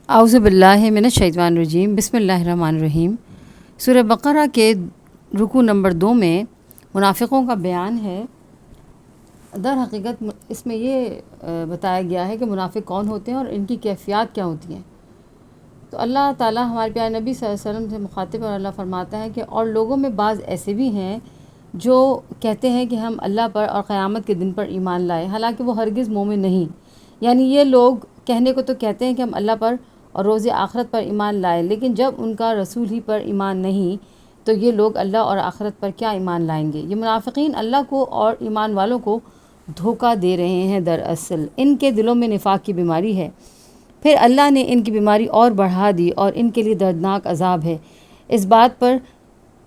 اعوذ باللہ من الشیطان الرجیم، بسم اللہ الرحمن الرحیم۔ سورہ بقرہ کے رکوع نمبر 2 میں منافقوں کا بیان ہے۔ در حقیقت اس میں یہ بتایا گیا ہے کہ منافق کون ہوتے ہیں اور ان کی کیفیات کیا ہوتی ہیں۔ تو اللہ تعالیٰ ہمارے پیارے نبی صلی اللہ علیہ وسلم سے مخاطب اور اللہ فرماتا ہے کہ اور لوگوں میں بعض ایسے بھی ہیں جو کہتے ہیں کہ ہم اللہ پر اور قیامت کے دن پر ایمان لائے، حالانکہ وہ ہرگز مومن نہیں۔ یعنی یہ لوگ کہنے کو تو کہتے ہیں کہ ہم اللہ پر اور روز آخرت پر ایمان لائے، لیکن جب ان کا رسول ہی پر ایمان نہیں تو یہ لوگ اللہ اور آخرت پر کیا ایمان لائیں گے۔ یہ منافقین اللہ کو اور ایمان والوں کو دھوکہ دے رہے ہیں۔ دراصل ان کے دلوں میں نفاق کی بیماری ہے، پھر اللہ نے ان کی بیماری اور بڑھا دی اور ان کے لیے دردناک عذاب ہے اس بات پر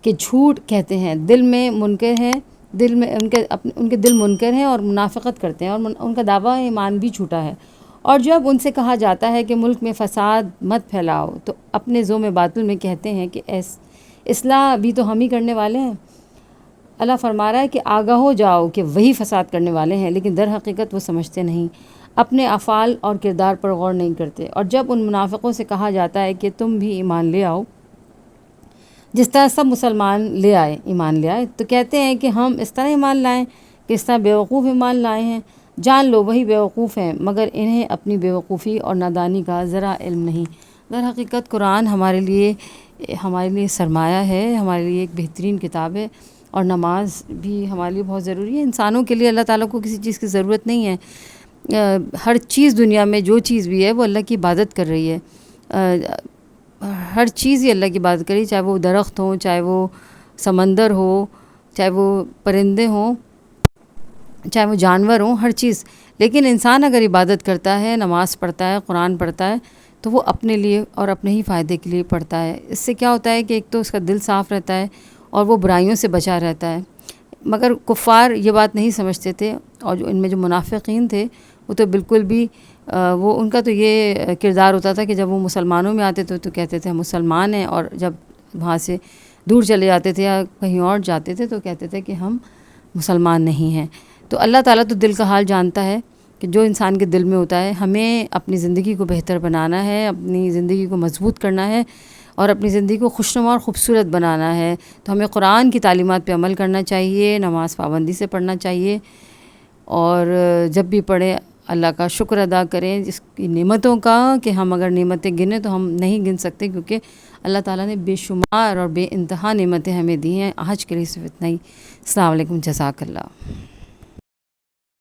کہ جھوٹ کہتے ہیں، دل میں منکر ہیں، دل میں ان کے دل منکر ہیں اور منافقت کرتے ہیں، اور ان کا دعویٰ ایمان بھی جھوٹا ہے۔ اور جب ان سے کہا جاتا ہے کہ ملک میں فساد مت پھیلاؤ تو اپنے ذوم باطل میں کہتے ہیں کہ اصلاح بھی تو ہم ہی کرنے والے ہیں۔ اللہ فرما رہا ہے کہ آگاہ ہو جاؤ کہ وہی فساد کرنے والے ہیں، لیکن در حقیقت وہ سمجھتے نہیں، اپنے افعال اور کردار پر غور نہیں کرتے۔ اور جب ان منافقوں سے کہا جاتا ہے کہ تم بھی ایمان لے آؤ جس طرح سب مسلمان ایمان لے آئے، تو کہتے ہیں کہ ہم اس طرح ایمان لائیں کہ اس طرح بیوقوف ایمان لائے ہیں۔ جان لو وہی بیوقوف ہیں، مگر انہیں اپنی بیوقوفی اور نادانی کا ذرا علم نہیں۔ در حقیقت قرآن ہمارے لیے سرمایہ ہے، ہمارے لیے ایک بہترین کتاب ہے، اور نماز بھی ہمارے لیے بہت ضروری ہے۔ انسانوں کے لیے اللہ تعالیٰ کو کسی چیز کی ضرورت نہیں ہے۔ ہر چیز دنیا میں جو چیز بھی ہے وہ اللہ کی عبادت کر رہی ہے، ہر چیز ہی اللہ کی عبادت کر رہی ہے، چاہے وہ درخت ہوں، چاہے وہ سمندر ہو، چاہے وہ پرندے ہوں، چاہے وہ جانور ہوں، ہر چیز۔ لیکن انسان اگر عبادت کرتا ہے، نماز پڑھتا ہے، قرآن پڑھتا ہے، تو وہ اپنے لیے اور اپنے ہی فائدے کے لیے پڑھتا ہے۔ اس سے کیا ہوتا ہے کہ ایک تو اس کا دل صاف رہتا ہے اور وہ برائیوں سے بچا رہتا ہے۔ مگر کفار یہ بات نہیں سمجھتے تھے، اور جو ان میں جو منافقین تھے وہ تو بالکل بھی ان کا تو یہ کردار ہوتا تھا کہ جب وہ مسلمانوں میں آتے تھے تو کہتے تھے ہم مسلمان ہیں، اور جب وہاں سے دور چلے جاتے تھے یا کہیں اور جاتے تھے تو کہتے تھے کہ ہم مسلمان نہیں ہیں۔ تو اللہ تعالیٰ تو دل کا حال جانتا ہے کہ جو انسان کے دل میں ہوتا ہے۔ ہمیں اپنی زندگی کو بہتر بنانا ہے، اپنی زندگی کو مضبوط کرنا ہے، اور اپنی زندگی کو خوشنما اور خوبصورت بنانا ہے، تو ہمیں قرآن کی تعلیمات پہ عمل کرنا چاہیے، نماز پابندی سے پڑھنا چاہیے، اور جب بھی پڑھیں اللہ کا شکر ادا کریں جس کی نعمتوں کا، کہ ہم اگر نعمتیں گنیں تو ہم نہیں گن سکتے، کیونکہ اللہ تعالیٰ نے بے شمار اور بے انتہا نعمتیں ہمیں دی ہیں۔ آج کے لیے صرف اتنا ہی۔ السلام علیکم، جزاک اللہ۔